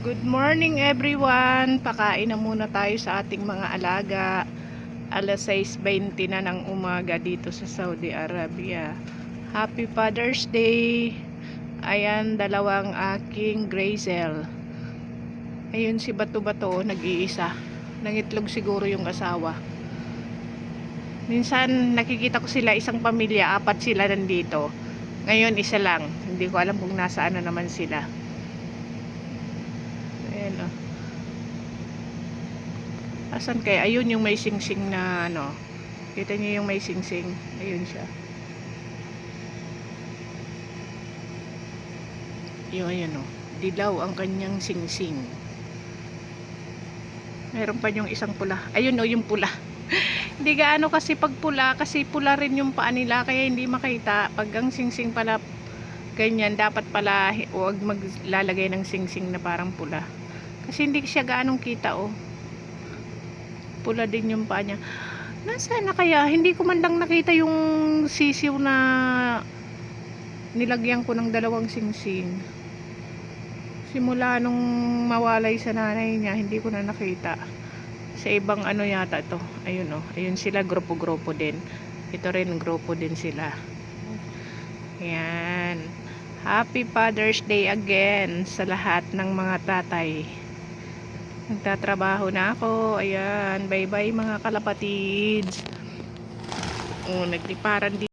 Good morning everyone. Pakain na muna tayo sa ating mga alaga. Alas 6:20 na ng umaga dito sa Saudi Arabia. Happy Father's Day. Ayan, dalawang aking Grazel. Ayun si Bato-Bato, nag-iisa. Nangitlog siguro yung asawa. Minsan nakikita ko sila isang pamilya, apat sila nandito. Ngayon isa lang. Hindi ko alam kung nasaan na naman sila. Ayan o. Asan kaya? Ayun yung may sing-sing na ano. Kita niyo yung may sing-sing. Ayun siya. Yung ayun o. Dilaw ang kanyang sing-sing. Meron pa yung isang pula. Ayun o, yung pula. Hindi gaano kasi pag pula. Kasi pula rin yung paa nila. Kaya hindi makita. Pag ang sing-sing pala ganyan, dapat pala huwag maglalagay ng sing-sing na parang pula. Kasi hindi siya gaanong kita o. Pula din yung paa niya. Nasaan na kaya? Hindi ko man lang nakita yung sisiw na nilagyan ko ng dalawang singsing. Simula nung mawalay sa nanay niya, hindi ko na nakita. Sa ibang ano yata to. Ayun oh. Ayun sila, grupo-grupo din. Ito rin, grupo din sila. Ayan. Happy Father's Day again sa lahat ng mga tatay. Nagtatrabaho na ako. Ayan. Bye-bye mga kalapatids. Oh, nagliparan din.